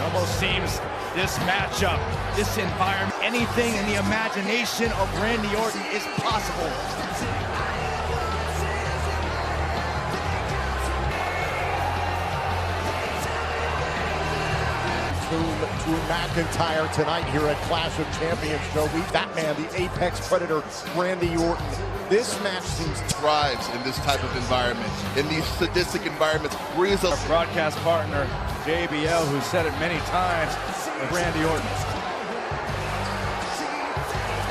Almost seems this matchup, this environment, anything in the imagination of Randy Orton is possible. Drew McIntyre tonight here at Clash of Champions show. That man, the apex predator, Randy Orton. This match seems thrives in this type of environment, in these sadistic environments. Our broadcast partner, JBL, who said it many times with Randy Orton.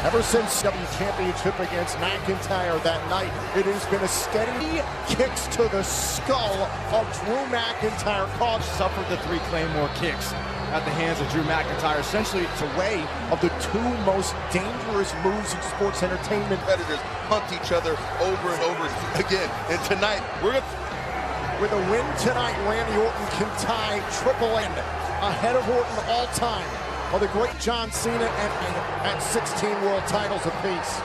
Ever since W Championship against McIntyre that night, it has been a steady kicks to the skull of Drew McIntyre. Suffered the 3 Claymore kicks at the hands of Drew McIntyre. Essentially, it's a way of the 2 most dangerous moves in sports entertainment. Competitors hunt each other over and over again. And tonight, with a win tonight, Randy Orton can tie Triple N ahead of Orton all time. Of the great John Cena at 16 world titles apiece.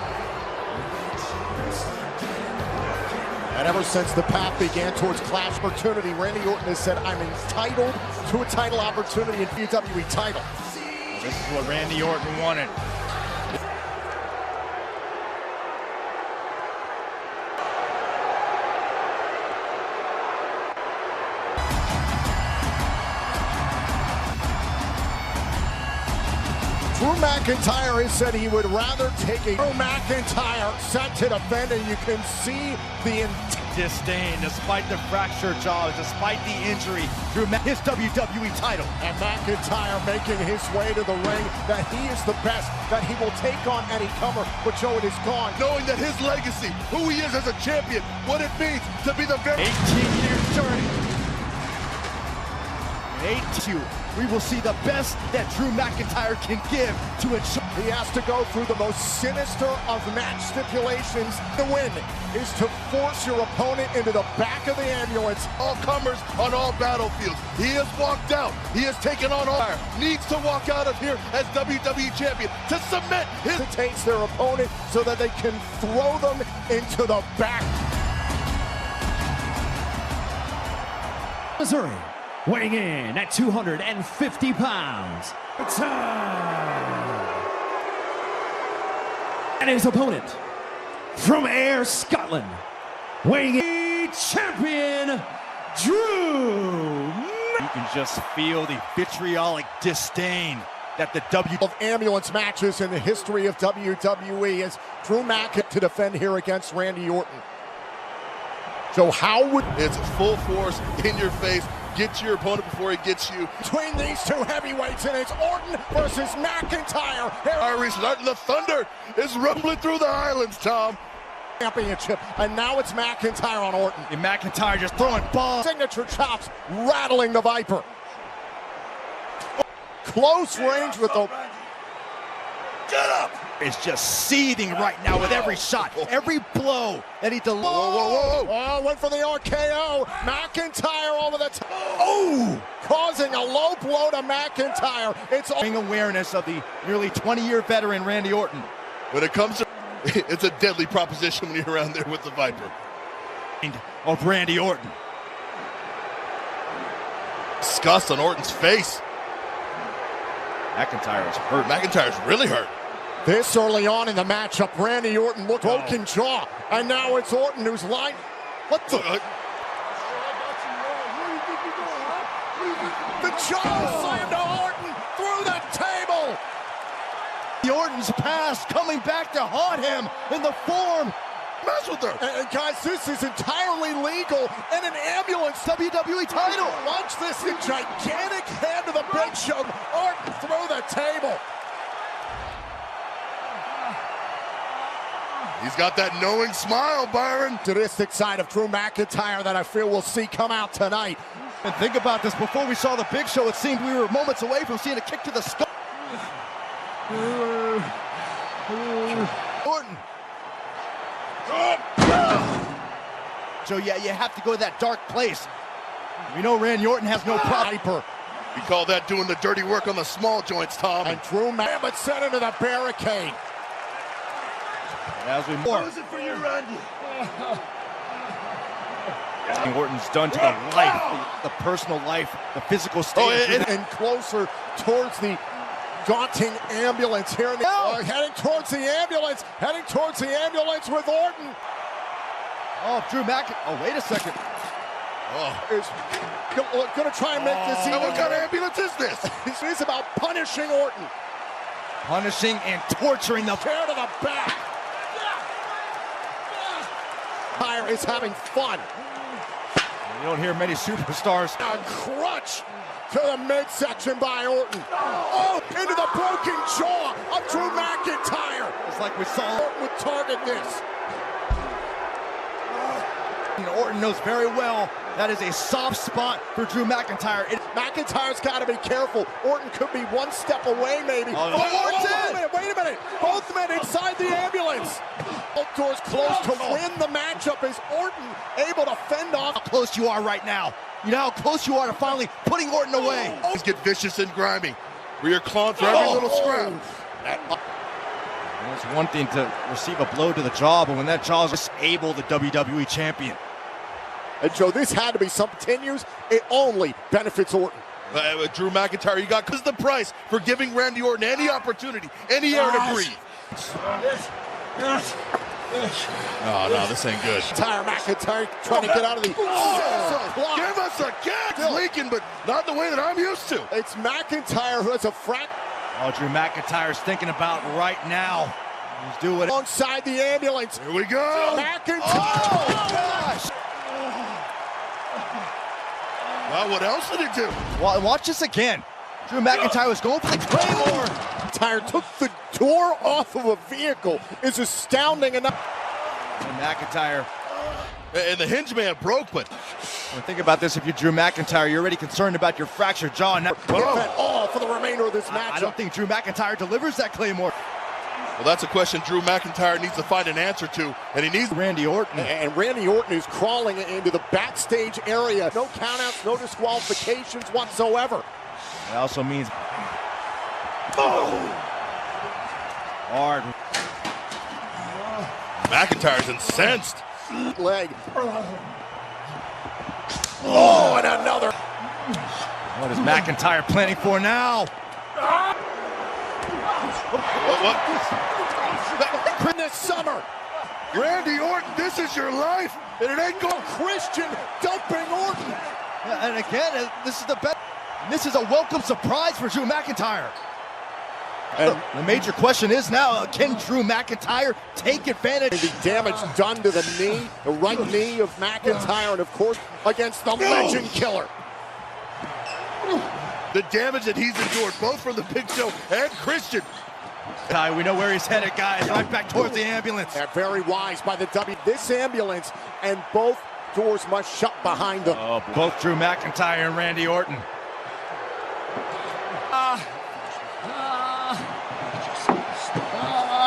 And ever since the path began towards Clash opportunity, Randy Orton has said, I'm entitled to a title opportunity in WWE title. Well, this is what Randy Orton wanted. Drew McIntyre has said he would rather take a Drew McIntyre set to defend, and you can see the disdain despite the fractured jaw, despite the injury. Drew his WWE title. And McIntyre making his way to the ring, that he is the best, that he will take on any comer, but Joe, it is gone. Knowing that his legacy, who he is as a champion, what it means to be the very 18-year journey. 82. We will see the best that Drew McIntyre can give to ensure. He has to go through the most sinister of match stipulations. The win is to force your opponent into the back of the ambulance. All comers on all battlefields. He has walked out. He has taken on all. Needs to walk out of here as WWE champion to submit his. Takes their opponent so that they can throw them into the back. Missouri. Weighing in at 250 pounds, and his opponent from Ayr, Scotland, weighing in champion, Drew. You can just feel the vitriolic disdain that the of ambulance matches in the history of WWE as Drew McIntyre to defend here against Randy Orton. So how would it's full force in your face? Get your opponent before he gets you. Between these 2 heavyweights, and it's Orton versus McIntyre. The thunder is rumbling through the Highlands, Tom. Championship, and now it's McIntyre on Orton. And McIntyre just throwing bombs. Signature chops, rattling the Viper. Close range with the... Get up! Is just seething right now with every shot, every blow that he delivers. Whoa. Oh, went for the RKO. McIntyre over the top. Oh! Causing a low blow to McIntyre. It's awareness of the nearly 20-year veteran Randy Orton. When it comes to, it's a deadly proposition when you're around there with the Viper. Of Randy Orton. Disgust on Orton's face. McIntyre is hurt. McIntyre's really hurt. This early on in the matchup, Randy Orton looked broken jaw, and now it's Orton who's lying. What the? The jaw slammed to Orton through the table. The Orton's past coming back to haunt him in the form. Mess with her. And guys, this is entirely legal in an ambulance WWE title. Launch this in gigantic hand to the Big Show. Orton through the table. He's got that knowing smile, Byron. Sadistic side of Drew McIntyre that I feel we'll see come out tonight. And think about this, before we saw the Big Show, it seemed we were moments away from seeing a kick to the skull. Orton. So yeah, you have to go to that dark place. We know Randy Orton has no problem. We call that doing the dirty work on the small joints, Tom. And Drew McIntyre sent into the barricade. As we more. Lose it for you, Randy. Orton's done to the life, the personal life, the physical state. And closer towards the daunting ambulance here. Heading towards the ambulance with Orton. Oh, Drew McIntyre. Oh, wait a second. Is going to try and make this even. What kind of ambulance is this? This is about punishing Orton. Punishing and torturing the Tear to the back. Tyre is having fun. You don't hear many superstars. A crutch to the midsection by Orton. Oh, into the broken jaw of Drew McIntyre. It's like we saw. Orton would target this. Orton knows very well that is a soft spot for Drew McIntyre. McIntyre's got to be careful. Orton could be one step away, maybe. Wait a minute. Both men inside the ambulance. Both doors closed to win the matchup. Is Orton able to fend off? How close you are right now. You know how close you are to finally putting Orton away. Let's get vicious and grimy. We are clawing for every little scrap. It's one thing to receive a blow to the jaw, but when that jaw is disable the WWE champion. And Joe, this had to be some 10 years. It only benefits Orton. Drew McIntyre, you got because the price for giving Randy Orton any opportunity, any air to breathe. Oh no, this ain't good. McIntyre trying to get out of the. Give us a kick. It's leaking, but not the way that I'm used to. It's McIntyre who has a Oh, Drew McIntyre's thinking about right now. He's doing it alongside the ambulance. Here we go. McIntyre. Oh, gosh. Well, what else did he do? Well, watch this again. Drew McIntyre was going for the Claymore. McIntyre took the door off of a vehicle. Is astounding enough. And McIntyre. And the hinge man broke, but think about this. If you're Drew McIntyre, you're already concerned about your fractured jaw. Now, all for the remainder of this match. I don't think Drew McIntyre delivers that Claymore. Well, that's a question Drew McIntyre needs to find an answer to, and he needs Randy Orton. And Randy Orton is crawling into the backstage area. No countouts, no disqualifications whatsoever. It also means hard. McIntyre's incensed. Leg. Oh, and another. What is McIntyre planning for now? What? This summer. Randy Orton, this is your life, and it ain't going. Christian dumping Orton. And again, this is the best. This is a welcome surprise for Drew McIntyre. And the major question is now, can Drew McIntyre take advantage? The damage done to the knee, the right knee of McIntyre, and of course, against the legend killer. The damage that he's endured, both from the Big Show and Christian. We know where he's headed, guys. Right back towards the ambulance. They're very wise by the this ambulance, and both doors must shut behind them. Oh, both Drew McIntyre and Randy Orton.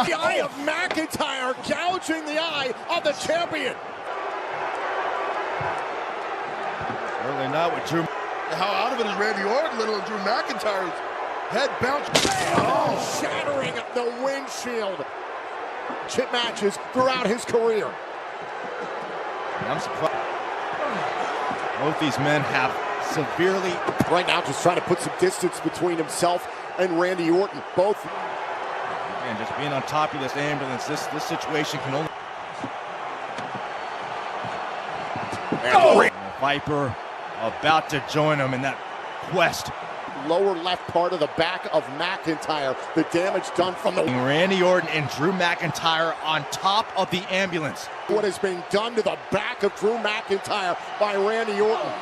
The eye of McIntyre gouging the eye of the champion. Certainly not with Drew. How out of it is Randy Orton? Little Drew McIntyre's head bounced. Oh, shattering the windshield. Chip matches throughout his career. I'm surprised. Both these men have severely. Right now, just trying to put some distance between himself and Randy Orton. Both. And just being on top of this ambulance, this situation can only. Oh. Viper about to join him in that quest. Lower left part of the back of McIntyre. The damage done from the. Randy Orton and Drew McIntyre on top of the ambulance. What has been done to the back of Drew McIntyre by Randy Orton.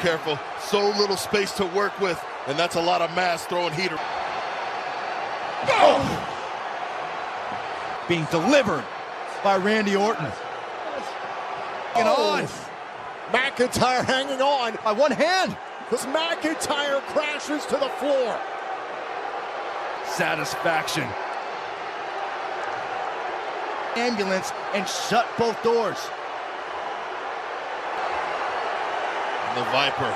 Careful, so little space to work with, and that's a lot of mass throwing heater. Oh! Being delivered by Randy Orton. On. McIntyre hanging on by one hand. As McIntyre crashes to the floor. Satisfaction. Ambulance and shut both doors. And the Viper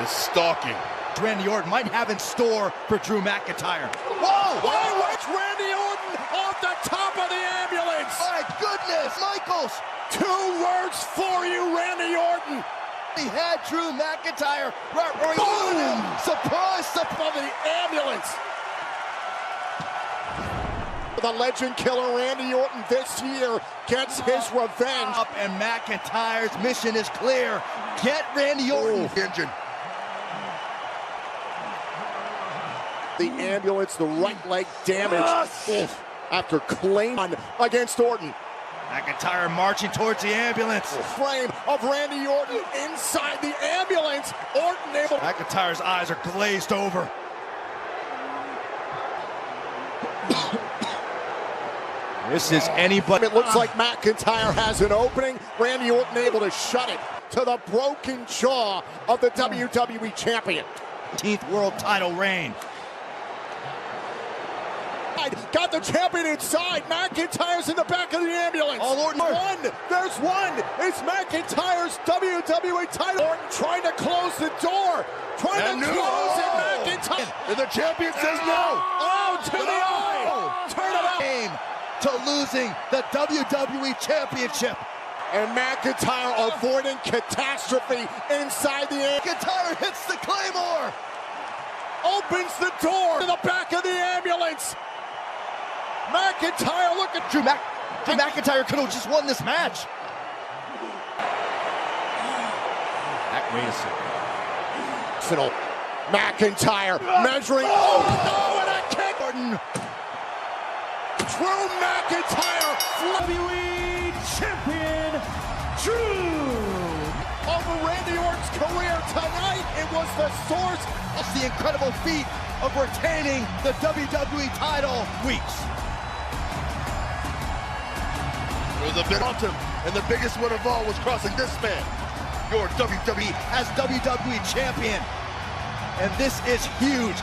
is stalking. Randy Orton might have in store for Drew McIntyre. Whoa! Why watch Randy Orton off the top of the ambulance? My goodness, Michaels. 2 words for you, Randy Orton. He had Drew McIntyre right where he wanted him. Surprise, Of the ambulance. The legend killer Randy Orton this year gets his revenge. Up and McIntyre's mission is clear. Get Randy Orton. Engine. The ambulance, the right leg damage after claim against Orton. McIntyre marching towards the ambulance. Frame of Randy Orton inside the ambulance. Orton able. McIntyre's eyes are glazed over. This is anybody. It looks like McIntyre has an opening. Randy Orton able to shut it to the broken jaw of the WWE Champion. 15th world title reign. Got the champion inside. McIntyre's in the back of the ambulance. All Orton. One. There's one. It's McIntyre's WWE title. Orton trying to close the door. Trying to close it. McIntyre. And the champion says no. Oh, to the eye. Turn it up. Game to losing the WWE Championship. And McIntyre avoiding catastrophe inside the ambulance. McIntyre hits the Claymore. Opens the door to the back of the ambulance. McIntyre, look at Drew McIntyre could have just won this match. Wait a second. McIntyre measuring. Oh no, and a kick. Orton. Drew McIntyre. WWE Champion Drew. Over Randy Orton's career tonight, it was the source of the incredible feat of retaining the WWE title weeks. It was a bit awesome, and the biggest one of all was crossing this man, your WWE as WWE champion. And this is huge.